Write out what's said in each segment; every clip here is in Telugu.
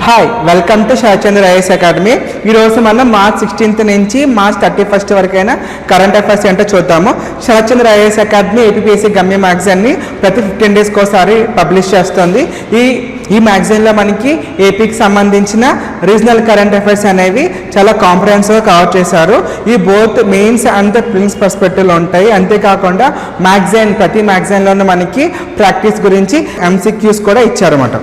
Hi, welcome to Sharathchandra IAS academy. ఈరోజు మనం మార్చ్ 16th నుంచి మార్చ్ 31st వరకైనా కరెంట్ అఫైర్స్ ఏంటో చూద్దాము. శరత్చంద్ర ఐఏఎస్ అకాడమీ ఏపీపీఎస్సీ గమ్య మ్యాగజైన్ని ప్రతి 15 daysకి ఒకసారి పబ్లిష్ చేస్తుంది. ఈ మ్యాగజైన్లో మనకి ఏపీకి సంబంధించిన రీజనల్ కరెంట్ అఫైర్స్ అనేవి చాలా కాంప్రహెన్సివ్గా కవర్ చేశారు. ఈ బోత్ మెయిన్స్ అండ్ ప్రిలిమ్స్ పర్స్పెక్టివ్లో ఉంటాయి. అంతేకాకుండా ప్రతి మ్యాగజైన్లోనూ మనకి ప్రాక్టీస్ గురించి MCQs కూడా ఇచ్చారన్నమాట.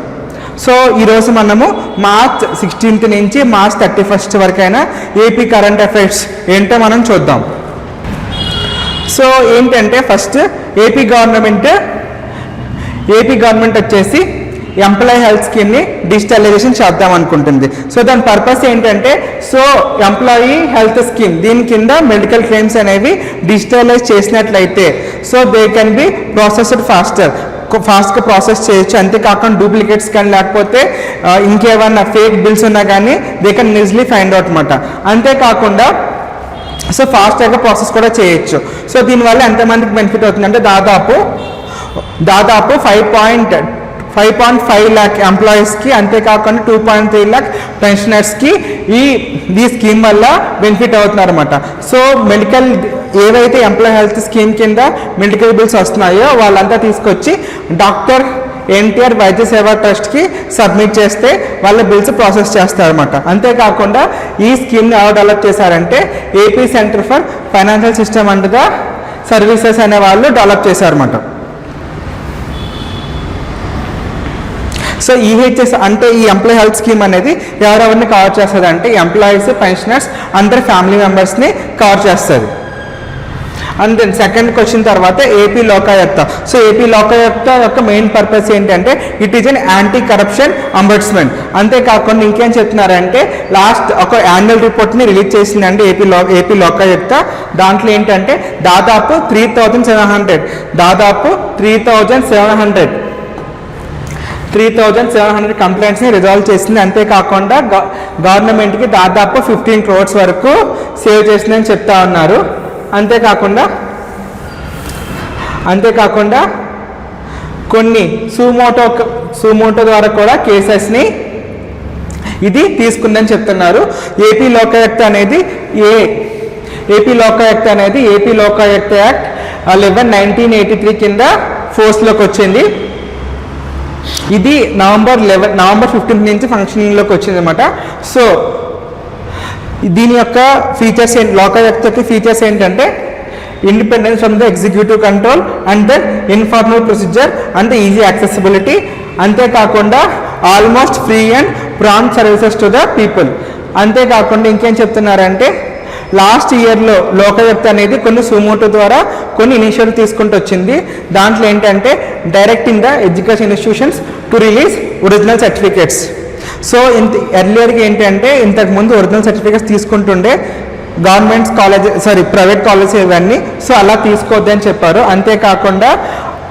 సో ఈరోజు మనము మార్చ్ 16th నుంచి మార్చ్ 31st వరకైనా ఏపీ కరెంట్ అఫైర్స్ ఏంటో మనం చూద్దాం. సో ఏంటంటే ఫస్ట్ ఏపీ గవర్నమెంట్ వచ్చేసి ఎంప్లాయీ హెల్త్ స్కీమ్ని డిజిటలైజేషన్ చేద్దాం అనుకుంటుంది. సో దాని పర్పస్ ఏంటంటే ఎంప్లాయీ హెల్త్ స్కీమ్ దీని కింద మెడికల్ క్లెయిమ్స్ అనేవి డిజిటలైజ్ చేసినట్లయితే దే కెన్ బి ప్రాసెస్డ్ ఫాస్ట్గా ప్రాసెస్ చేయొచ్చు. అంతేకాకుండా డూప్లికేట్స్ కానీ లేకపోతే ఇంకేమన్నా ఫేక్ బిల్స్ ఉన్నా కానీ they can easily find out అనమాట. అంతేకాకుండా ఫాస్ట్గా ప్రాసెస్ కూడా చేయొచ్చు. సో దీనివల్ల ఎంతమందికి బెనిఫిట్ అవుతుందంటే దాదాపు 5.5 lakh ఎంప్లాయీస్కి, అంతేకాకుండా 2.3 lakh పెన్షనర్స్కి ఈ స్కీమ్ వల్ల బెనిఫిట్ అవుతున్నారు అనమాట. సో ఏవైతే ఎంప్లాయీ హెల్త్ స్కీమ్ కింద మెడికల్ బిల్స్ వస్తున్నాయో వాళ్ళంతా తీసుకొచ్చి డాక్టర్ ఎన్టీఆర్ వైద్య సేవా ట్రస్ట్కి సబ్మిట్ చేస్తే వాళ్ళ బిల్స్ ప్రాసెస్ చేస్తారన్నమాట. అంతేకాకుండా ఈ స్కీమ్ని ఎవరు డెవలప్ చేశారంటే AP centre for financial system and the services అనే వాళ్ళు డెవలప్ చేశారన్నమాట. సో ఈహెచ్ఎస్ అంటే ఈ ఎంప్లాయీ హెల్త్ స్కీమ్ అనేది ఎవరెవరిని కవర్ చేస్తుంది అంటే ఎంప్లాయీస్, పెన్షనర్స్, అందరి ఫ్యామిలీ మెంబర్స్ని కవర్ చేస్తుంది. అండ్ దెన్ సెకండ్ క్వశ్చన్ తర్వాత AP Lokayukta. So AP Lokayukta యొక్క మెయిన్ పర్పస్ ఏంటంటే it is an anti corruption ombudsman. అంతేకాకుండా ఇంకేం చెప్తున్నారంటే లాస్ట్ ఒక యాన్యువల్ రిపోర్ట్ని రిలీజ్ చేసిందండి ఏపీ లోకాయుక్త. దాంట్లో ఏంటంటే దాదాపు 3,700 కంప్లైంట్స్ని రిజాల్వ్ చేసింది. అంతేకాకుండా గవర్నమెంట్కి దాదాపు 15 crores వరకు సేవ్ చేసిందని చెప్తా ఉన్నారు. అంతేకాకుండా కొన్ని సుమోటో ద్వారా కూడా కేసెస్ని ఇది తీసుకుందని చెప్తున్నారు. ఏపీ లోకాయుక్త అనేది ఏపీ లోకాయుక్త యాక్ట్ 1983 కింద ఫోర్స్లోకి వచ్చింది. ఇది నవంబర్ 15th నుంచి ఫంక్షనింగ్లోకి వచ్చింది అనమాట. సో దీని యొక్క ఫీచర్స్ లోకాయుక్త ఫీచర్స్ ఏంటంటే independence from the executive control and the informal procedure and the easy accessibility. అంతేకాకుండా almost free and prompt services to the people. అంతేకాకుండా ఇంకేం చెప్తున్నారంటే లాస్ట్ ఇయర్లో లోకాయుక్త అనేది కొన్ని సుమోటో ద్వారా కొన్ని ఇనిషియేటివ్ తీసుకుంటూ వచ్చింది. దాంట్లో ఏంటంటే directing the education institutions to release original certificates. So ఎర్లియర్గా ఏంటంటే ఇంతకుముందు ఒరిజినల్ సర్టిఫికేట్స్ తీసుకుంటుండే ప్రైవేట్ కాలేజెస్ ఇవన్నీ. సో అలా తీసుకోవద్దని చెప్పారు. అంతేకాకుండా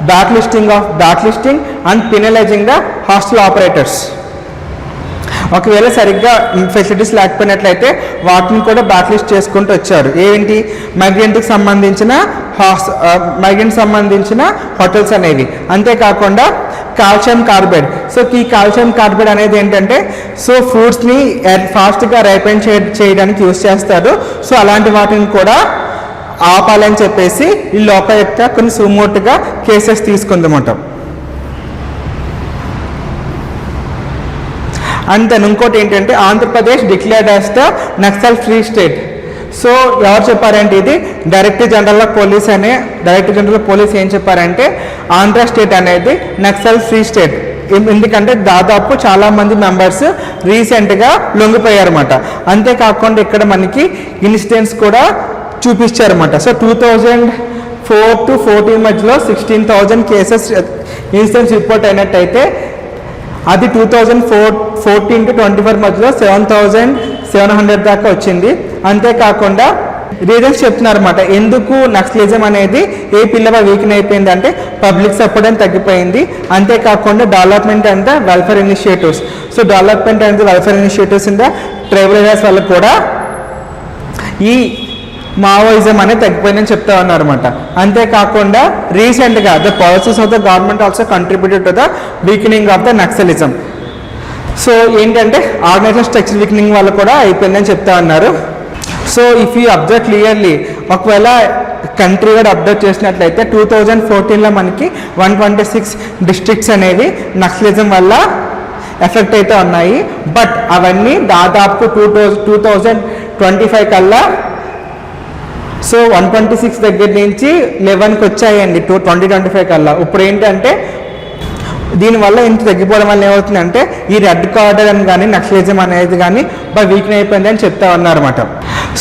black listing and penalising the hostel operators. ఒకవేళ సరిగ్గా ఫెసిలిటీస్ లేకపోయినట్లయితే వాటిని కూడా బ్లాక్ లిస్ట్ చేసుకుంటూ వచ్చారు. ఏంటి మైగ్రెంట్కి సంబంధించిన హోటల్స్ అనేవి. అంతేకాకుండా కాల్షియం కార్బైడ్. సో ఈ కాల్షియం కార్బైడ్ అనేది ఏంటంటే ఫ్రూట్స్ని ఫాస్ట్గా రైపెన్ చేయడానికి యూజ్ చేస్తారు. సో అలాంటి వాటిని కూడా ఆపాలని చెప్పేసి ఈ లోకాయుక్త కొన్ని సుమోటుగా కేసెస్ తీసుకుందన్నమాట. అండ్ దెన్ ఇంకోటి ఏంటంటే Andhra Pradesh declared as the Naxal free state. So ఎవరు చెప్పారంటే ఇది డైరెక్టర్ జనరల్ ఆఫ్ పోలీస్ ఏం చెప్పారంటే ఆంధ్ర స్టేట్ అనేది నక్సల్ ఫ్రీ స్టేట్. ఎందుకంటే దాదాపు చాలామంది మెంబర్స్ రీసెంట్గా లొంగిపోయారన్నమాట. అంతేకాకుండా ఇక్కడ మనకి ఇన్సిడెంట్స్ కూడా చూపించారన్నమాట. సో 2004 to 2014 మధ్యలో 16,000 కేసెస్ ఇన్సిడెంట్స్ రిపోర్ట్ అయినట్టయితే అది 2014 to 2024 మధ్యలో 7,700 దాకా వచ్చింది. అంతేకాకుండా రీజన్స్ చెప్తున్నారన్నమాట ఎందుకు నక్సలిజం అనేది ఏ పిల్లగా వీకెన్ అయిపోయింది అంటే పబ్లిక్ సపోర్ట్ అని తగ్గిపోయింది. అంతేకాకుండా development and the welfare initiatives. So development and the welfare initiatives in the tribal areas వల్ల కూడా ఈ మావోయిజం అనేది తగ్గిపోయిందని చెప్తా ఉన్నారన్నమాట. అంతేకాకుండా రీసెంట్గా the policies of the government also contributed to the weakening of the Naxalism. So ఏంటంటే ఆర్గనైజేషన్ స్ట్రక్చర్ వీక్నింగ్ వల్ల కూడా అయిపోయిందని చెప్తా ఉన్నారు. So if you observe clearly, ఒకవేళ కంట్రీ కూడా అప్డేట్ చేసినట్లయితే 2014లో మనకి 126 డిస్ట్రిక్ట్స్ అనేవి నక్సలిజం వల్ల ఎఫెక్ట్ అయితే ఉన్నాయి. బట్ అవన్నీ దాదాపు 2025 కల్లా సో 126 దగ్గర నుంచి 11కి వచ్చాయండి 2025 కల్లా. ఇప్పుడు ఏంటంటే దీనివల్ల ఇంత తగ్గిపోవడం వల్ల ఏమవుతుందంటే ఈ రెడ్ కార్డర్ అని కానీ నక్సలిజం అనేది కానీ బాగా వీక్న్ అయిపోయింది అని చెప్తా ఉన్నారన్నమాట.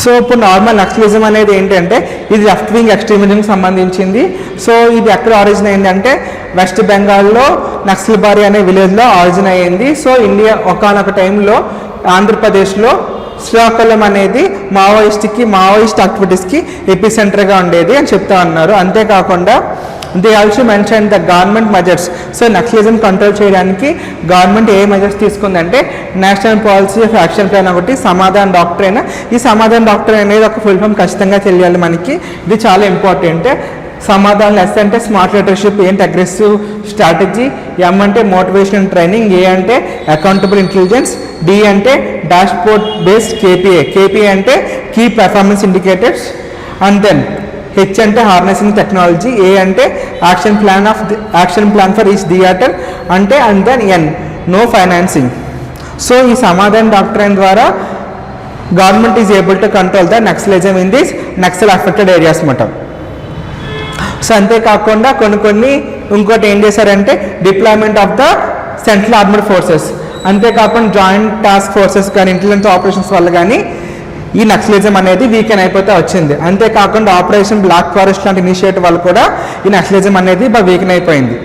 సో ఇప్పుడు నార్మల్ నక్సలిజం అనేది ఏంటంటే ఇది లెఫ్ట్ వింగ్ ఎక్స్ట్రీమిజంకి సంబంధించింది. సో ఇది ఎక్కడ ఆరిజిన్ అయిందంటే వెస్ట్ బెంగాల్లో నక్సల్బారి అనే విలేజ్లో ఆరిజిన్ అయ్యింది. సో ఇండియా ఒకానొక టైంలో ఆంధ్రప్రదేశ్లో శ్రీకాకుళం అనేది మావోయిస్ట్ యాక్టివిటీస్కి ఎపిసెంటర్గా ఉండేది అని చెప్తా ఉన్నారు. అంతేకాకుండా they also mention the government measures. So Naxalism control చేయడానికి గవర్నమెంట్ ఏ మెజర్స్ తీసుకుందంటే national policy of action plan ఒకటి, సమాధాన్ డాక్ట్రైన్. ఈ సమాధాన్ డాక్ట్రైన్ అనేది ఒక ఫుల్ ఫామ్ ఖచ్చితంగా తెలియాలి మనకి, ఇది చాలా ఇంపార్టెంట్. సమాధానం ఎస్ అంటే స్మార్ట్ లీడర్షిప్, ఏంటి అగ్రెసివ్ స్ట్రాటజీ, ఎం అంటే మోటివేషన్ అండ్ ట్రైనింగ్, ఏ అంటే అకౌంటబుల్ ఇంటెలిజెన్స్, డి అంటే డాష్బోర్డ్ బేస్డ్ కేపీఏ అంటే key performance indicators, and then H అంటే హార్నెసింగ్ టెక్నాలజీ, ఏ అంటే action plan for each theatre అంటే, and then N no financing. So ఈ సమాధాన్ డాక్ట్రైన్ ద్వారా government is able to control the Naxalism in this Naxal affected areas అన్నమాట. సో అంతేకాకుండా కొన్ని ఇంకోటి ఏం చేశారంటే deployment of the central armed forces, అంతేకాకుండా జాయింట్ టాస్క్ ఫోర్సెస్ కానీ ఇంటెలిజెన్స్ ఆపరేషన్స్ వల్ల కానీ ఈ నక్సలిజం అనేది వీకెన్ అయిపోతే వచ్చింది. అంతేకాకుండా ఆపరేషన్ బ్లాక్ ఫారెస్ట్ లాంటి ఇనిషియేటివ్ వల్ల కూడా ఈ నక్సలిజం అనేది బాగా వీకెన్ అయిపోయింది.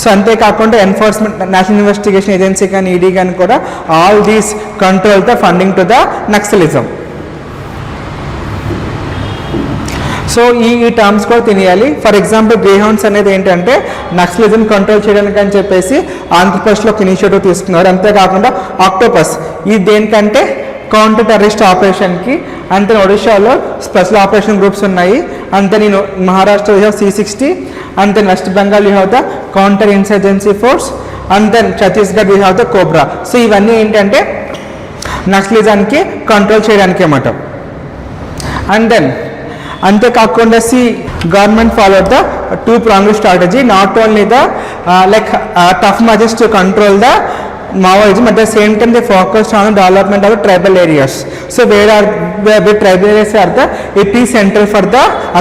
సో అంతేకాకుండా ఎన్ఫోర్స్మెంట్ నేషనల్ ఇన్వెస్టిగేషన్ ఏజెన్సీ కానీ ఈడీ కానీ కూడా all these control the funding to the Naxalism. So ఈ టర్మ్స్ కూడా తెలియాలి. ఫర్ ఎగ్జాంపుల్ గ్రేహౌండ్స్ అనేది ఏంటంటే నక్సలిజం కంట్రోల్ చేయడానికి అని చెప్పేసి ఆంధ్రప్రదేశ్లో ఒక ఇనిషియేటివ్ తీసుకున్నారు. అంతేకాకుండా ఆక్టోపస్ ఇది దేనికంటే కౌంటర్ టెర్రరిస్ట్ ఆపరేషన్కి. అంతే ఒడిషాలో స్పెషల్ ఆపరేషన్ గ్రూప్స్ ఉన్నాయి. అంతే నేను Maharashtra you have C60, and then West Bengal you have the counter insurgency force, and then Chhattisgarh you have the Cobra. So ఇవన్నీ ఏంటంటే నక్సలిజానికి కంట్రోల్ చేయడానికి అన్నమాట. అండ్ దెన్ అంతేకాకుండా government follow the two-pronged strategy, not only the tough measures to control the Maoism, at the same time they focused on the development of the tribal areas. So where tribal areas are the epicenter for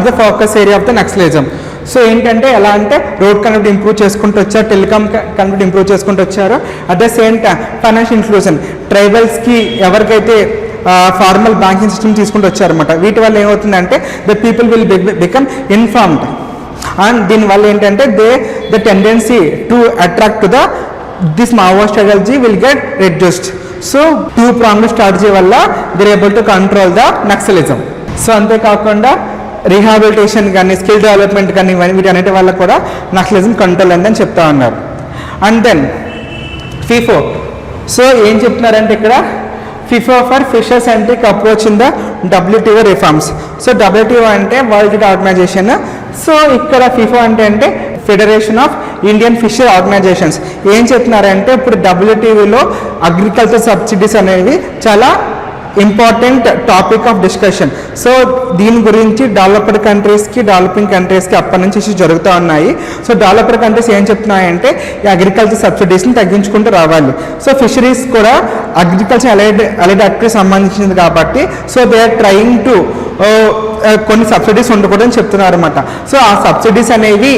the focus area of the Naxalism. So ఏంటంటే ఎలా అంటే రోడ్ కనెక్ట్ ఇంప్రూవ్ చేసుకుంటూ వచ్చారు, టెలికామ్ కనెక్ట్ ఇంప్రూవ్ చేసుకుంటూ వచ్చారు. At the same time financial inclusion, ట్రైబల్స్కి ఎవరికైతే ఫార్మల్ బ్యాంకింగ్ సిస్టమ్ తీసుకుంటూ వచ్చారన్నమాట. వీటి వల్ల ఏమవుతుందంటే the people will become informed, అండ్ దీనివల్ల ఏంటంటే the tendency to attract to this Maoist strategy will get reduced. So two-pronged strategy వల్ల they able to control the Naxalism. So అంతేకాకుండా రీహాబిలిటేషన్ కానీ స్కిల్ డెవలప్మెంట్ కానీ వీటన్నిటి వల్ల కూడా నక్సలిజం కంట్రోల్ అయిందని చెప్తా ఉన్నారు. And then FIFO. సో ఏం చెప్తున్నారంటే ఇక్కడ FIFO for fisher centric approach in the WTO reforms. So WTO అంటే వరల్డ్ ట్రేడ్ ఆర్గనైజేషన్. సో ఇక్కడ FIFO అంటే federation of Indian fisher organisations. ఏం చెప్తున్నారంటే ఇప్పుడు WTOలో అగ్రికల్చర్ సబ్సిడీస్ అనేవి చాలా important topic of discussion. So దీని గురించి డెవలప్డ్ కంట్రీస్కి డెవలపింగ్ కంట్రీస్కి అప్పటి నుంచి ఇష్యూస్ జరుగుతూ ఉన్నాయి. సో డెవలప్డ్ కంట్రీస్ ఏం చెప్తున్నాయంటే ఈ అగ్రికల్చర్ సబ్సిడీస్ని తగ్గించుకుంటూ రావాలి. సో ఫిషరీస్ కూడా అగ్రికల్చర్ అలైడ్ యాక్ట్కి సంబంధించింది కాబట్టి so they are trying to కొన్ని సబ్సిడీస్ ఉండకూడదని చెప్తున్నారు అనమాట. సో ఆ సబ్సిడీస్ అనేవి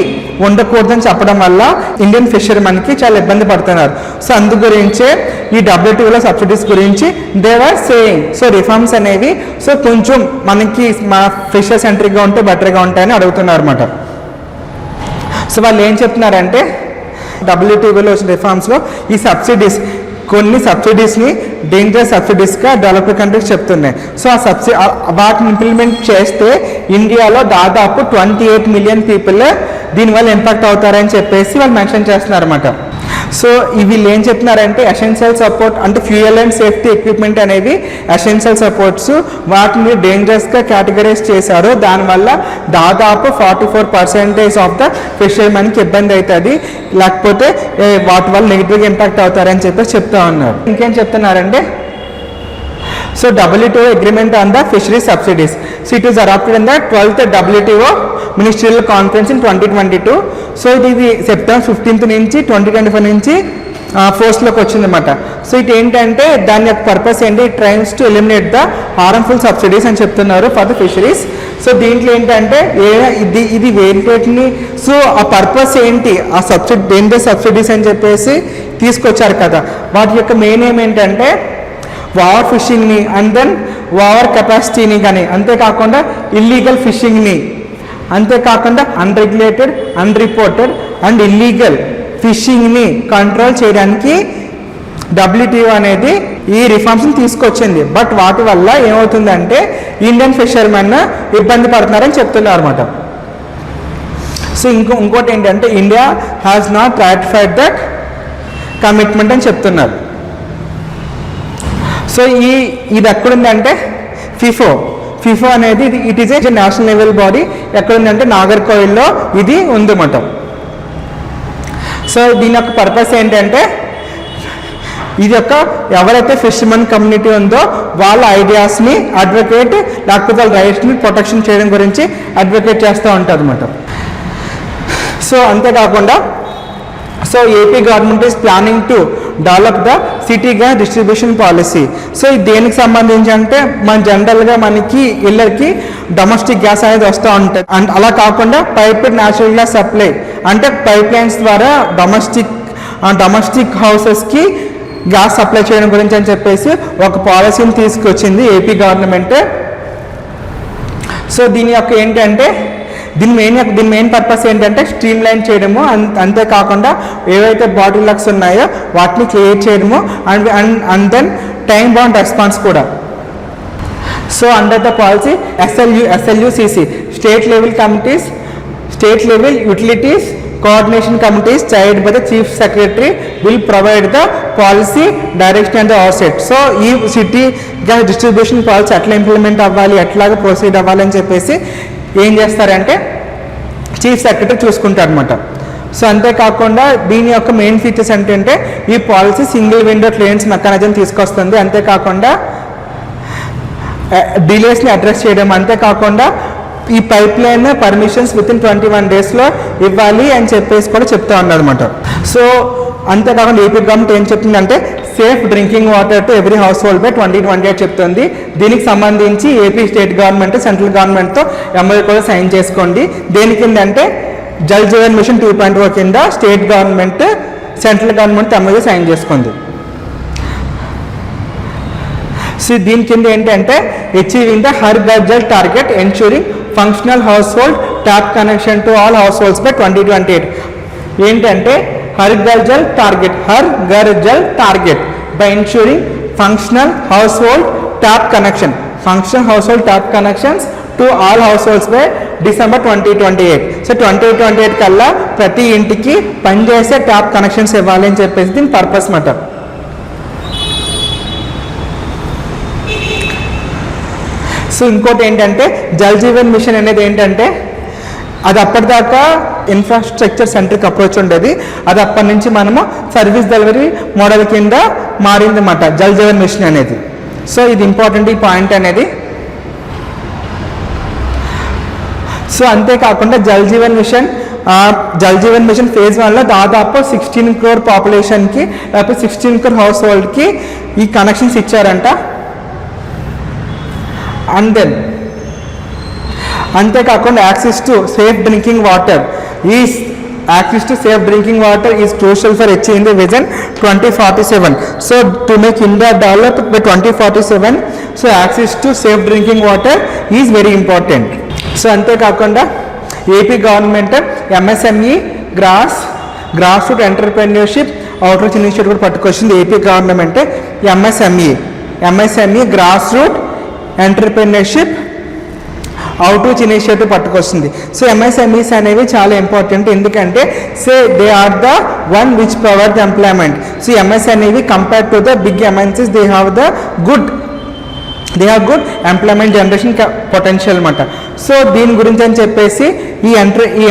ఉండకూడదని చెప్పడం వల్ల ఇండియన్ ఫిషర్ మనకి చాలా ఇబ్బంది పడుతున్నారు. సో అందు గురించే ఈ WTOలో సబ్సిడీస్ గురించి they are saying so reforms అనేవి సో కొంచెం మనకి మా ఫిషర్ సెంట్రిక్గా ఉంటే బెటర్గా ఉంటాయని అడుగుతున్నారు అనమాట. సో వాళ్ళు ఏం చెప్తున్నారంటే WTOలో వచ్చిన రిఫార్మ్స్లో ఈ సబ్సిడీస్ కొన్ని సబ్సిడీస్ని డేంజరస్ సబ్సిడీస్గా డెవలప్డ్ కంట్రీస్ చెప్తున్నాయి. సో వాటిని ఇంప్లిమెంట్ చేస్తే ఇండియాలో దాదాపు 28 మిలియన్ పీపుల్ దీనివల్ల ఇంపాక్ట్ అవుతారని చెప్పేసి వాళ్ళు మెన్షన్ చేస్తున్నారు అనమాట. సో వీళ్ళు ఏం చెప్తున్నారంటే ఎసెన్షియల్ సపోర్ట్ అంటే ఫ్యూయల్ అండ్ సేఫ్టీ ఎక్విప్మెంట్ అనేవి ఎసెన్షియల్ సపోర్ట్స్, వాటిని డేంజరస్గా కేటగరైజ్ చేశారు. దానివల్ల దాదాపు 44% ఆఫ్ ద ఫిషర్మెన్కి ఇబ్బంది అవుతుంది, లేకపోతే వాటి వల్ల నెగిటివ్గా ఇంపాక్ట్ అవుతారని చెప్పేసి చెప్తా ఉన్నారు. ఇంకేం చెప్తున్నారంటే So WTO agreement on the fisheries subsidies. So it was adopted in the 12th WTO Ministerial Conference in 2022. So ఇది సెప్టెంబర్ 15th నుంచి 2025 నుంచి ఫోర్స్లోకి వచ్చిందన్నమాట. సో ఇది ఏంటంటే దాని యొక్క పర్పస్ ఏంటి, trains to eliminate the harmful subsidies అని చెప్తున్నారు ఫర్ ద ఫిషరీస్. సో దీంట్లో ఏంటంటే ఇది వేరేటిని, సో ఆ పర్పస్ ఏంటి, ఆ దేంట్లో సబ్సిడీస్ అని చెప్పేసి తీసుకొచ్చారు కదా, వాటి యొక్క మెయిన్ ఏంటంటే ఓవర్ ఫిషింగ్ని అండ్ దెన్ ఓవర్ కెపాసిటీని, కానీ అంతేకాకుండా ఇల్లీగల్ ఫిషింగ్ని, అంతేకాకుండా అన్రెగ్యులేటెడ్, అన్రిపోర్టెడ్ అండ్ ఇల్లీగల్ ఫిషింగ్ని కంట్రోల్ చేయడానికి WTO అనేది ఈ రిఫార్మ్స్ని తీసుకొచ్చింది. బట్ వాటి వల్ల ఏమవుతుందంటే ఇండియన్ ఫిషర్మెన్ ఇబ్బంది పడుతున్నారని చెప్తున్నారు అనమాట. సో ఇంకోటి ఏంటంటే India has not ratified that commitment అని చెప్తున్నారు. సో ఇది ఎక్కడుందంటే ఫిఫో అనేది it is a national level body. ఎక్కడుందంటే నాగర్కోయిల్లో ఇది ఉందన్నమాట. సో దీని యొక్క పర్పస్ ఏంటంటే ఇది యొక్క ఎవరైతే ఫిషర్మెన్ కమ్యూనిటీ ఉందో వాళ్ళ ఐడియాస్ని అడ్వకేట్, లేకపోతే వాళ్ళ రైట్స్ని ప్రొటెక్షన్ చేయడం గురించి అడ్వకేట్ చేస్తూ ఉంటారు అనమాట. సో అంతేకాకుండా so AP government is planning to develop the city gas distribution policy. So ఇది దేనికి సంబంధించి అంటే జనరల్గా మనకి ఇళ్ళకి డొమెస్టిక్ గ్యాస్ అనేది వస్తూ ఉంటుంది. అండ్ అలా కాకుండా పైప్డ్ న్యాచురల్ గ్యాస్ సప్లై అంటే పైప్ లైన్స్ ద్వారా డొమెస్టిక్ హౌసెస్కి గ్యాస్ సప్లై చేయడం గురించి అని చెప్పేసి ఒక పాలసీని తీసుకొచ్చింది ఏపీ గవర్నమెంట్. సో దీని యొక్క ఏంటంటే దీని మెయిన్ పర్పస్ ఏంటంటే స్ట్రీమ్ లైన్ చేయడము, అంతేకాకుండా ఏవైతే బాటిల్ లక్స్ ఉన్నాయో వాటిని క్లియర్ చేయడము and then time bound response కూడా. So under the policy SLUCC state level committees, state level utilities coordination committees chaired by the chief secretary will provide the policy direction and the oversight. So ఈ సిటీ గ్యాస్ డిస్ట్రిబ్యూషన్ పాలసీ ఎట్లా ఇంప్లిమెంట్ అవ్వాలి, ఎట్లాగా ప్రొసీడ్ అవ్వాలి అని చెప్పేసి ఏం చేస్తారంటే చీఫ్ సెక్రటరీ చూసుకుంటారు అనమాట. సో అంతేకాకుండా దీని యొక్క మెయిన్ ఫీచర్స్ ఏంటంటే ఈ policy single window clearance mechanism తీసుకొస్తుంది, అంతేకాకుండా డిలేస్ని అడ్రస్ చేయడం, అంతేకాకుండా ఈ పైప్ లైన్ పర్మిషన్స్ వితిన్ 21 daysలో ఇవ్వాలి అని చెప్పేసి కూడా చెప్తా ఉన్నారు అనమాట. సో అంతేకాకుండా ఏపీ గవర్నమెంట్ ఏం చెప్తుందంటే safe drinking water to every household by 2028 చెప్తుంది. దీనికి సంబంధించి ఏపీ స్టేట్ గవర్నమెంట్ సెంట్రల్ గవర్నమెంట్తో MOU కూడా సైన్ చేసుకోండి. దేని కింద అంటే జల్ జీవన్ మిషన్ 2.0 కింద state government central government MOU sign చేసుకుంది. సో దీని కింద ఏంటంటే achieving the Har Ghar Jal target ensuring functional household tap connection to all households by 2028. ఏంటంటే Har Ghar Jal target by ensuring functional household tap connections to all households by December 2028. So 2028 కల్లా ప్రతి ఇంటికి పనిచేసే ట్యాప్ కనెక్షన్స్ ఇవ్వాలి అని చెప్పేసి దీని పర్పస్ మాట. సో ఇంకోటి ఏంటంటే జల్ జీవన్ మిషన్ అనేది ఏంటంటే అది అప్పటిదాకా ఇన్ఫ్రాస్ట్రక్చర్ సెంట్రిక్ అప్రోచ్ ఉండేది, అది అప్పటి నుంచి మనము సర్వీస్ డెలివరీ మోడల్ కింద మారింది అన్నమాట జల్ జీవన్ మిషన్ అనేది. సో ఇది ఇంపార్టెంట్ ఈ పాయింట్ అనేది. సో అంతేకాకుండా జల్ జీవన్ మిషన్ ఫేజ్ 1లో దాదాపు 16 crore పాపులేషన్కి లేకపోతే 16 crore హౌస్ హోల్డ్కి ఈ కనెక్షన్స్ ఇచ్చారంట. అండ్ దెన్ అంతేకాకుండా access to safe drinking water is crucial for achieving the vision 2047. So to make India develop by 2047, so access to safe drinking water is very important. So అంతేకాకుండా AP government MSME grass root entrepreneurship outreach initiative కూడా పట్టుకొచ్చింది. AP government MSME grass root entrepreneurship outreach initiative పట్టుకొస్తుంది. సో ఎంఎస్ఎంఈస్ అనేవి చాలా ఇంపార్టెంట్, ఎందుకంటే they are the one which provide the employment. So MS అనేవి compare to the big MNCs they have good employment generation potential అనమాట. సో దీని గురించి అని చెప్పేసి ఈ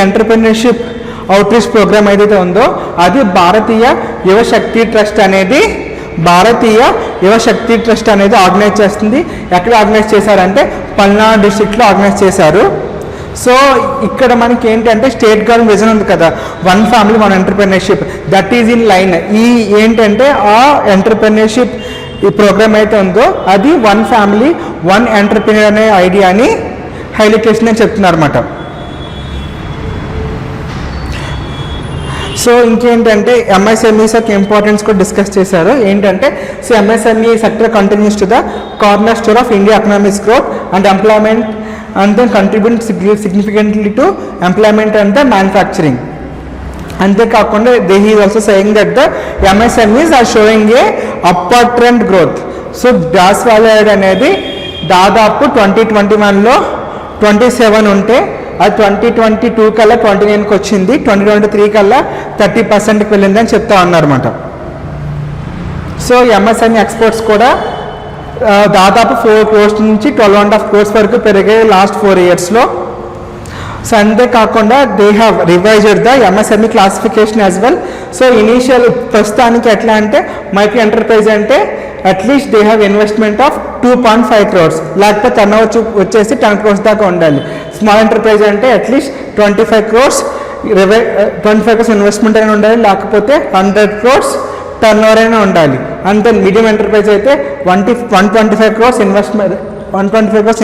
ఎంటర్‌ప్రెన్యూర్‌షిప్ అవుట్రీచ్ ప్రోగ్రామ్ ఏదైతే ఉందో అది భారతీయ యువశక్తి ట్రస్ట్ అనేది ఆర్గనైజ్ చేస్తుంది. ఎక్కడ ఆర్గనైజ్ చేశారంటే పల్నాడు డిస్ట్రిక్ట్లో ఆర్గనైజ్ చేశారు. సో ఇక్కడ మనకి ఏంటంటే స్టేట్ గవర్నమెంట్ విజన్ ఉంది కదా, one family one entrepreneurship, that is in line. ఏంటంటే ఆ ఎంటర్‌ప్రెన్యూర్‌షిప్ ఈ ప్రోగ్రామ్ అయితే ఉందో అది వన్ ఫ్యామిలీ వన్ ఎంటర్‌ప్రెన్యూర్ అనే ఐడియాని హైలైట్ చేసిందని చెప్తున్నారు అన్నమాట. సో ఇంకేంటంటే ఎంఎస్ఎంఈస్ యొక్క ఇంపార్టెన్స్ కూడా డిస్కస్ చేశారు. ఏంటంటే so MSME sector continues to the corner store of India economics growth and employment and then contribute significantly to employment and the manufacturing. అంతేకాకుండా they he also saying that the MSMEs are showing a upper trend growth. So gross value add అనేది దాదాపు 2021లో 27 ఉంటే అది 2022 కల్లా 29కి వచ్చింది, 2023 కల్లా 30%కి వెళ్ళిందని చెప్తా ఉన్నారన్నమాట. సో ఎంఎస్ఎంఈ ఎక్స్పోర్ట్స్ కూడా దాదాపు 4 crores నుంచి 12.5 crores వరకు పెరిగాయి లాస్ట్ 4 yearsలో. సో అంతేకాకుండా they have revised the MSME classification as well. So initial ప్రస్తుతానికి ఎట్లా అంటే మైక్రో ఎంటర్ప్రైజ్ అంటే at least they have investment of 2.5 crores, లేకపోతే టర్నోవర్ వచ్చేసి 10 crores దాకా ఉండాలి. స్మాల్ ఎంటర్ప్రైజ్ అంటే అట్లీస్ట్ 25 crores ఇన్వెస్ట్మెంట్ అయినా ఉండాలి, లేకపోతే 100 crores టర్నోవర్ అయినా ఉండాలి. అంతే మీడియం ఎంటర్ప్రైజ్ అయితే 125 crores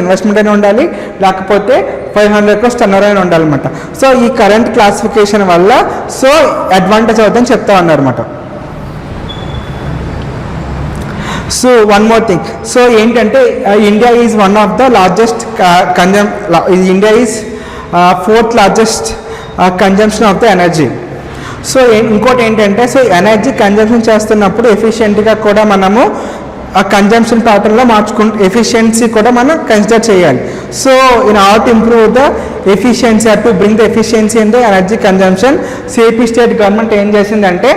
ఇన్వెస్ట్మెంట్ అయినా ఉండాలి, లేకపోతే 500 crores టర్నోవర్ అయినా ఉండాలన్నమాట. సో ఈ కరెంట్ క్లాసిఫికేషన్ వల్ల సో అడ్వాంటేజ్ అవుతుందని చెప్తా ఉన్నారన్నమాట. So one more thing, so ఏంటంటే India is one of the largest India is 4th largest consumption of the energy. So ఇంకోటి ఏంటంటే సో ఎనర్జీ కన్జంప్షన్ చేస్తున్నప్పుడు ఎఫిషియెంట్గా కూడా మనము ఆ కన్జంప్షన్ ప్యాటర్న్లో ఎఫిషియన్సీ కూడా మనం కన్సిడర్ చేయాలి. So in order to improve the efficiency to bring the efficiency in the energy consumption, AP state government ఏం చేసిందంటే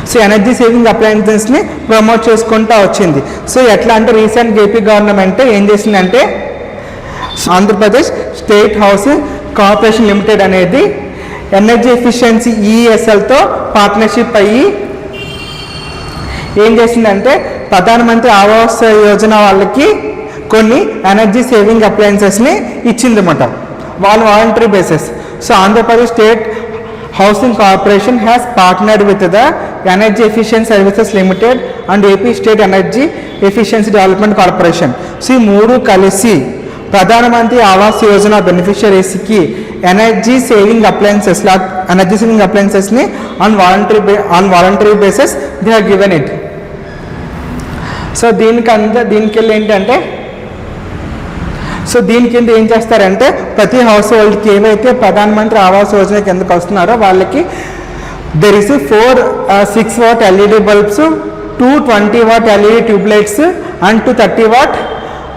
సో ఎనర్జీ సేవింగ్ అప్లయన్సెస్ని ప్రమోట్ చేసుకుంటూ వచ్చింది. సో ఎట్లా అంటే రీసెంట్ ఏపీ గవర్నమెంట్ ఏం చేసిందంటే Andhra Pradesh state housing corporation limited అనేది ఎనర్జీ ఎఫిషియన్సీ ఈఎస్ఎల్తో పార్ట్నర్షిప్ అయ్యి ఏం చేసిందంటే ప్రధానమంత్రి ఆవాస్ యోజన వాళ్ళకి కొన్ని ఎనర్జీ సేవింగ్ అప్లయన్సెస్ని ఇచ్చిందన్నమాట, వాళ్ళు voluntary basis. So Andhra Pradesh state housing corporation has partnered with the energy efficiency services limited and AP state energy efficiency development corporation. So ఈ మూడు కలిసి ప్రధానమంత్రి Awas Yojana బెనిఫిషరీస్కి energy saving అప్లయన్సెస్ని on voluntary basis they have given it. So దీనికి వెళ్ళి ఏంటంటే సో దీని కింద ఏం చేస్తారంటే ప్రతి హౌస్ హోల్డ్కి ఏవైతే ప్రధానమంత్రి ఆవాస్ యోజన కిందకు వస్తున్నారో వాళ్ళకి there is 4 6-watt LED bulbs, 2 20-watt LED tube lights and 2 30-watt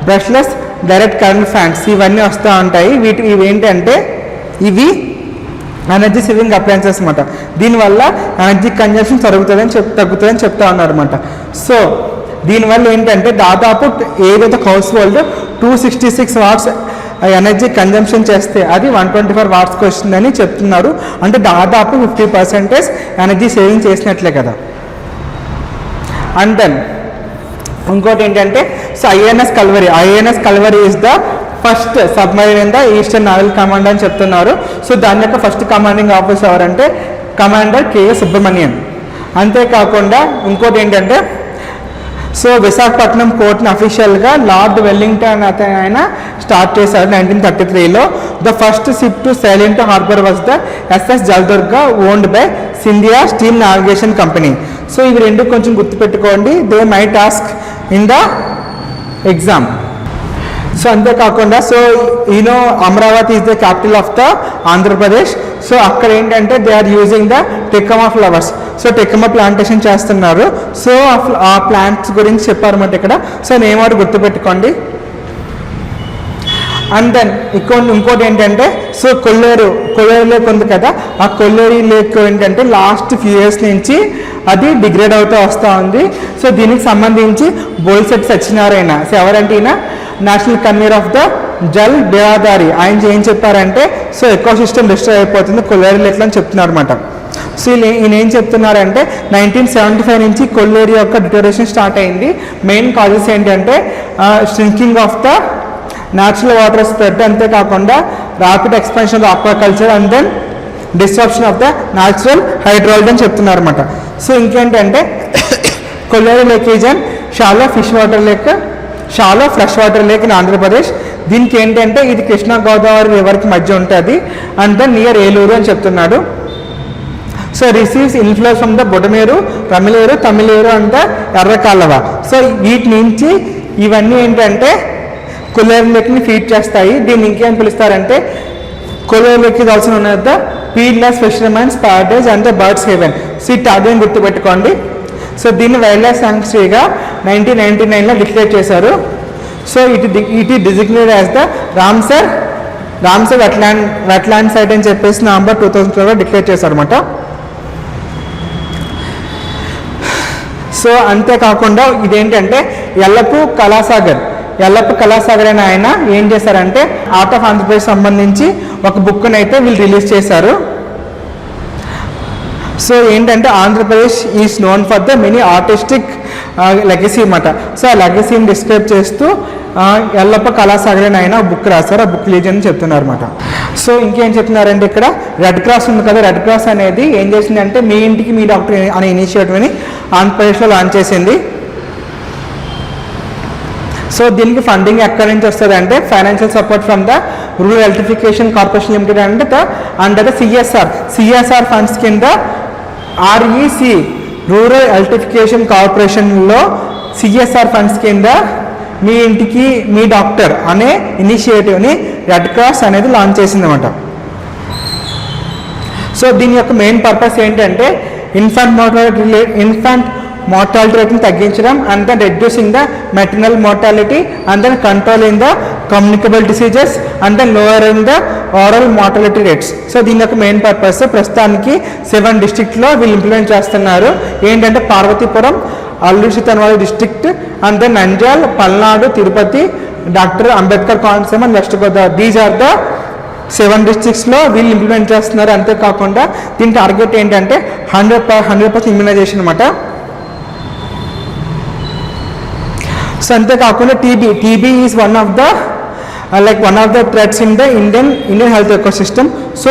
brushless direct current fans ఇవన్నీ వస్తూ ఉంటాయి. ఇవేంటంటే ఇవి ఎనర్జీ సేవింగ్ అప్లయన్సెస్ అనమాట. దీనివల్ల ఎనర్జీ కన్జంప్షన్ తగ్గుతుందని చెప్తా ఉన్నారు అనమాట. సో దీనివల్ల ఏంటంటే దాదాపు ఏదైతే house hold 266 watts energy consumption చేస్తే అది 124 wattsకి వస్తుందని చెప్తున్నారు. అంటే దాదాపు 50% ఎనర్జీ సేవింగ్ చేసినట్లే కదా. అండ్ దెన్ ఇంకోటి ఏంటంటే so INS Kalvari is the first submarine in the eastern naval command అని చెప్తున్నారు. సో దాని యొక్క ఫస్ట్ కమాండింగ్ ఆఫీసర్ ఎవరంటే కమాండర్ కేఎస్ సుబ్రహ్మణ్యన్. అంతేకాకుండా ఇంకోటి ఏంటంటే సో విశాఖపట్నం పోర్ట్ని అఫీషియల్గా లార్డ్ వెల్లింగ్టన్ ఆయన స్టార్ట్ చేశారు 1933లో. The first ship to సైల్ in to harbour was the SS Jaladurga owned by Scindia steam navigation company. So ఇవి రెండు కొంచెం గుర్తుపెట్టుకోండి, they might ask in the exam. So అంతేకాకుండా so you know Amaravati is the capital of the Andhra Pradesh. So అక్కడ ఏంటంటే they are using the టెక్కమా flowers. So టెక్కమా plantation చేస్తున్నారు. సో ఆ ప్లాంట్స్ గురించి చెప్పారన్నమాట ఇక్కడ. సో నేమ్ వారు గుర్తుపెట్టుకోండి. అండ్ దెన్ ఇంకోటి ఏంటంటే సో కొల్లేరు లేక్ ఉంది కదా, ఆ కొల్లేరు లేక్ ఏంటంటే లాస్ట్ ఫ్యూ ఇయర్స్ నుంచి అది డిగ్రేడ్ అవుతూ వస్తూ ఉంది. సో దీనికి సంబంధించి బోల్సెట్ సత్యనారాయణ, సో ఎవరంటే ఈయన national convener of the Jal Biradari, ఆయన ఏం చెప్పారంటే సో ఎకో సిస్టమ్ డిస్ట్రాయ్ అయిపోతుంది కొల్లేరు లేక్లో అని చెప్తున్నారు అనమాట. సో ఈయన ఏం చెప్తున్నారంటే 1975 నుంచి కొల్లేరు యొక్క డిటోరేషన్ స్టార్ట్ అయింది. మెయిన్ కాజెస్ ఏంటంటే shrinking of the natural water spread, అంతేకాకుండా rapid expansion of aquaculture and then disruption of the natural hydrology అని చెప్తున్నారు అనమాట. సో ఇంకేంటంటే కొల్లేరు lake is and shallow fresh water lake in Andhra Pradesh. దీనికి ఏంటంటే ఇది కృష్ణా గోదావరి రివర్కి మధ్య ఉంటుంది అండ్ దెన్ నియర్ ఏలూరు అని చెప్తున్నాడు. So receives inflows from the Budameru, Ramileru, Tammileru and the Errakalva. So వీటి నుంచి ఇవన్నీ ఏంటంటే కొల్లేరు లేక్ని ఫీడ్ చేస్తాయి. దీన్ని ఇంకేం పిలుస్తారంటే Kolleru lake is also known as the peerless fishermen's paradise and the birds heaven. So ఈ టార్గెట్ గుర్తుపెట్టుకోండి. సో దీన్ని వైల్డ్ లైఫ్ శాంక్చురీగా 1999లో డిక్లేర్ చేశారు. So it designated as the Ramsar wetland site అని చెప్పేసి నవంబర్ 2012లో డిక్లేర్ చేశారు అనమాట. సో అంతేకాకుండా ఇదేంటంటే ఎల్లప్పు కళాసాగర్ అని ఆయన ఏం చేశారంటే ఆర్ట్ ఆఫ్ ఆంధ్రప్రదేశ్ సంబంధించి ఒక బుక్ని అయితే వీళ్ళు రిలీజ్ చేశారు. సో ఏంటంటే Andhra Pradesh is known for the many artistic legacy అన్నమాట. సో ఆ లెగసీని డిస్క్రైబ్ చేస్తూ ఎల్లప్ప కళాసాగర్ అని ఆయన బుక్ రాశారు, ఆ బుక్ రిలీజ్ అని చెప్తున్నారు అనమాట. సో ఇంకేం చెప్తున్నారంటే ఇక్కడ రెడ్ క్రాస్ ఉంది కదా, రెడ్ క్రాస్ అనేది ఏం చేసిందంటే మీ ఇంటికి మీ డాక్టర్ అనే ఇనిషియేటివ్ని ఆంధ్రప్రదేశ్లో లాంచ్ చేసింది. సో దీనికి ఫండింగ్ ఎక్కడి నుంచి వస్తుంది అంటే financial support from the rural electrification corporation limited అంటే అండర్ ద సిఎస్ఆర్ ఫండ్స్ కింద ఆర్ఈసి రూరల్ ఎలక్ట్రిఫికేషన్ కార్పొరేషన్లో సిఎస్ఆర్ ఫండ్స్ కింద మీ ఇంటికి మీ డాక్టర్ అనే ఇనిషియేటివ్ని రెడ్ క్రాస్ అనేది లాంచ్ చేసింది అనమాట. సో దీని యొక్క మెయిన్ పర్పస్ ఏంటంటే ఇన్ఫాంట్ మార్టాలిటీ రేట్ని తగ్గించడం and then reducing the maternal mortality and then controlling the communicable diseases and then lowering the overall mortality rates. So దీని యొక్క మెయిన్ పర్పస్ ప్రస్తుతానికి 7 డిస్ట్రిక్ట్లో వీళ్ళు ఇంప్లిమెంట్ చేస్తున్నారు. ఏంటంటే Parvathipuram, Alluri Sitaramaraju district and then Nandyal, Palnadu, Tirupati, doctor Ambedkar Konaseema and west Godavari. These are the 7 డిస్ట్రిక్ట్స్లో వీళ్ళు ఇంప్లిమెంట్ చేస్తున్నారు. అంతేకాకుండా దీని టార్గెట్ ఏంటంటే 100% ఇమ్యునైజేషన్ అనమాట. సో అంతేకాకుండా TB is one of the threats in the Indian health ecosystem. So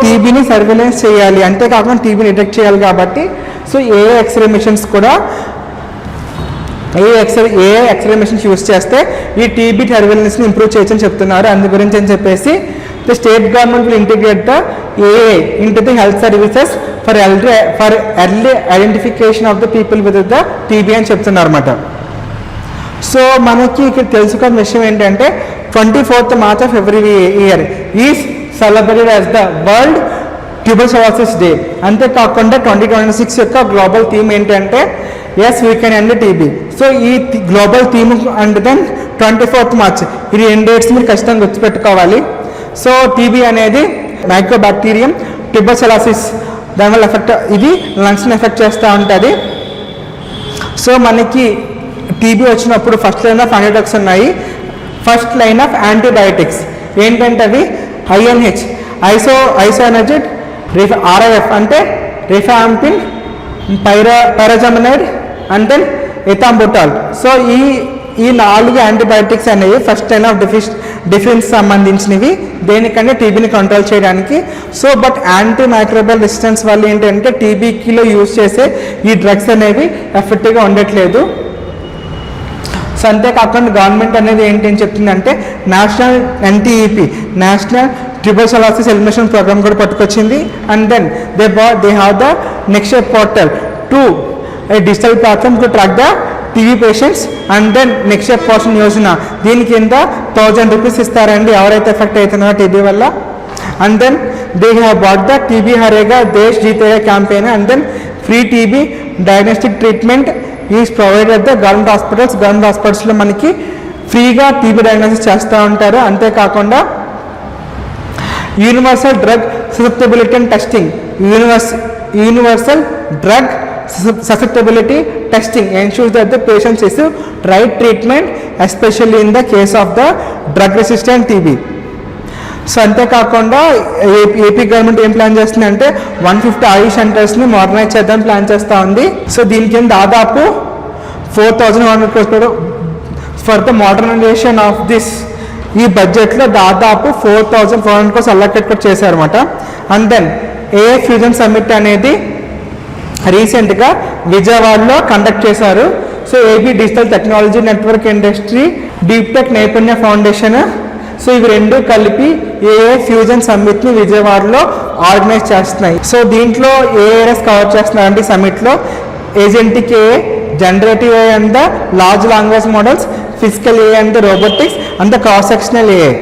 టీబీని సర్వేలెన్స్ చేయాలి, అంతేకాకుండా టీబీని డిటెక్ట్ చేయాలి కాబట్టి so a x-ray machines use చేస్తే ఈ టీబీ సర్వేలెన్స్ని ఇంప్రూవ్ చేయొచ్చని చెప్తున్నారు. అందు గురించి అని చెప్పేసి the state government will integrate the AI into the health services for early identification of the people with the TB అని చెప్తున్నారు అన్నమాట. సో మనకి ఇక్కడ తెలుసుకోవాల్సిన విషయం ఏంటంటే 24th March of every year is celebrated as the world tuberculosis day. అంతేకాకుండా 2026 యొక్క గ్లోబల్ థీమ్ ఏంటంటే yes we can end TB. So ఈ global theme and then 24th March ఈ 2 డేట్స్ మీరు ఖచ్చితంగా గుర్తుపెట్టుకోవాలి. సో టీబీ అనేది మైక్రోబాక్టీరియం ట్యూబర్కులోసిస్ దానివల్ల ఇది లంగ్స్ని ఎఫెక్ట్ చేస్తూ ఉంటుంది. సో మనకి టీబీ వచ్చినప్పుడు ఫస్ట్ లైన్ ఆఫ్ యాంటీబయాటిక్స్ ఉన్నాయి. ఫస్ట్ లైన్ ఆఫ్ యాంటీబయాటిక్స్ ఏంటంటే అవి ఐఎన్హెచ్ ఐసోఎనర్జిక్ ఆర్ఐఎఫ్ అంటే రిఫాంపిన్, పైరాజమినైడ్ అండ్ దెన్ ఎథాంబుటాల్. సో ఈ 4 యాంటీబయాటిక్స్ అనేవి ఫస్ట్ లైన్ ఆఫ్ డిఫెన్స్ సంబంధించినవి, దేనికంటే టీబీని కంట్రోల్ చేయడానికి. So but anti microbial resistance వల్ల ఏంటంటే టీబీకిలో యూజ్ చేసే ఈ డ్రగ్స్ అనేవి ఎఫెక్టివ్గా ఉండట్లేదు. సో అంతేకాకుండా గవర్నమెంట్ అనేది ఏంటి అని చెప్తుందంటే national NTEP national tuberculosis elimination programme కూడా పట్టుకొచ్చింది. And then they have the next portal to a digital platform to track the TB patients and then next Poshan Yojana. దీని కింద 1000 రూపీస్ ఇస్తారండి ఎవరైతే ఎఫెక్ట్ అవుతున్నారో టీబీ వల్ల. And then they have bought the TB Harega Desh Jeetega campaign and then free TB diagnostic treatment is provided the government హాస్పిటల్స్లో మనకి ఫ్రీగా టీబీ డయాగ్నోసిస్ చేస్తూ ఉంటారు. అంతేకాకుండా universal drug susceptibility and testing, universal drug susceptibility testing ensures that the patients receive right treatment, especially in the case of the drug resistant TB. So అంతేకాకుండా ఏపీ గవర్నమెంట్ ఏం ప్లాన్ చేస్తుందంటే 150 ఆయుష్ సెంటర్స్ని మోడర్నైజ్ చేద్దాం ప్లాన్ చేస్తూ ఉంది. సో దీనికి దాదాపు 4,100 crores for the modernisation of this. ఈ బడ్జెట్లో దాదాపు 4,400 crores అలొకేట్ కూడా చేశారన్నమాట. And then AA fusion summit అనేది రీసెంట్గా విజయవాడలో కండక్ట్ చేశారు. So AP digital technology network industry deep tech Naipunya foundation, so ఇవి రెండు కలిపి ఏఏ ఫ్యూజన్ సమ్మిట్ని విజయవాడలో ఆర్గనైజ్ చేస్తున్నాయి. సో దీంట్లో ఏఆర్ఎస్ కవర్ చేస్తున్నారంటే ఈ సమ్మిట్లో ఏజెంటిక్ ఏఏ, generative AI and the large language models, physical AI and the robotics and the cross sectional AI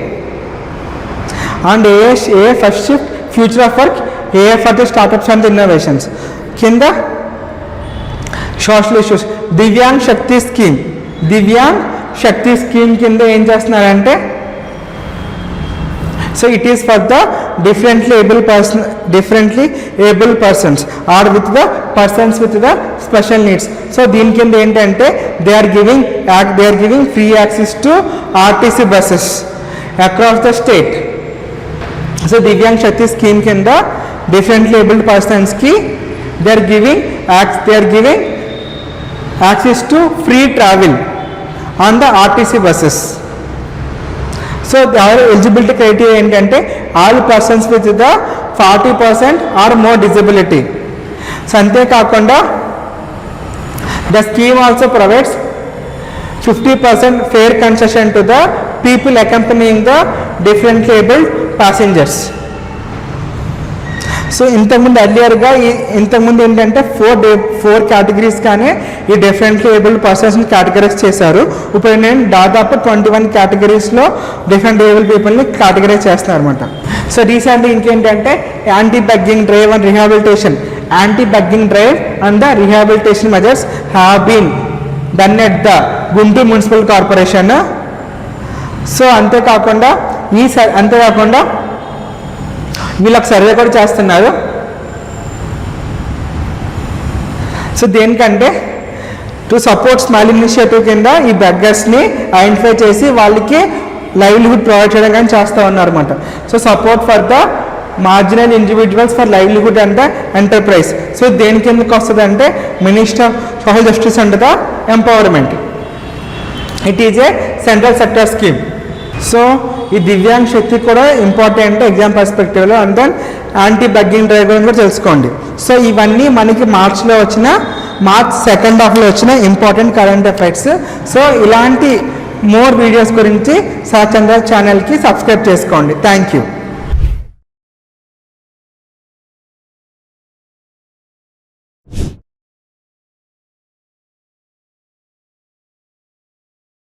and AI first shift future of work, AI for the startups and innovations. కింద సోషల్ ఇష్యూస్, దివ్యాంగ్ శక్తి స్కీమ్, దివ్యాంగ్ శక్తి స్కీమ్ కింద ఏం చేస్తున్నారంటే so it is for the differently able persons or with the persons with the special needs. So దీని కింద ఏంటంటే they are giving free access to RTC buses across the state. So divyang Shakti scheme కింద differently abled persons కి they are giving access to free travel on the RTC buses. So eligibility criteria ఏంటంటే all persons with the 40% or more disability. So అంతేకాకుండా the scheme also provides 50% fare concession to the people accompanying the differently abled passengers. So ఇంతకుముందు ఏంటంటే 4 కేటగిరీస్ కానీ ఈ డిఫరెంట్లీ ఏబుల్డ్ పర్సన్స్ని కేటగరైజ్ చేశారు. ఇప్పుడు నేను దాదాపు 21 కేటగిరీస్లో డిఫరెంట్ ఏబుల్ పీపుల్ని కేటగరైజ్ చేస్తున్నారు అనమాట. సో రీసెంట్లీ ఇంకేంటంటే anti begging drive and rehabilitation and the rehabilitation measures have been done at the Guntur municipal corporation. So అంతేకాకుండా వీళ్ళకి సర్వే కూడా చేస్తున్నారు. సో దేనికంటే టు సపోర్ట్ స్మైల్ ఇనిషియేటివ్ కింద ఈ బెగ్గర్స్ని ఐడెంటిఫై చేసి వాళ్ళకి లైవ్లీహుడ్ ప్రొవైడ్ చేయడం కానీ చేస్తూ ఉన్నారన్నమాట. So support for the marginal individuals for livelihood and the enterprise. So దేని కిందకి వస్తుంది అంటే minister of social justice and the empowerment. It is a central sector scheme. So ఈ దివ్యాంగ్ శక్తి కూడా ఇంపార్టెంట్ ఎగ్జామ్ పర్స్పెక్టివ్లో. And then anti begging drive గురించి కూడా తెలుసుకోండి. సో ఇవన్నీ మనకి మార్చ్ 2nd హాఫ్లో వచ్చిన ఇంపార్టెంట్ కరెంట్ అఫైర్స్. సో ఇలాంటి మోర్ వీడియోస్ గురించి సహచంద్ర ఛానల్కి సబ్స్క్రైబ్ చేసుకోండి. Thank you.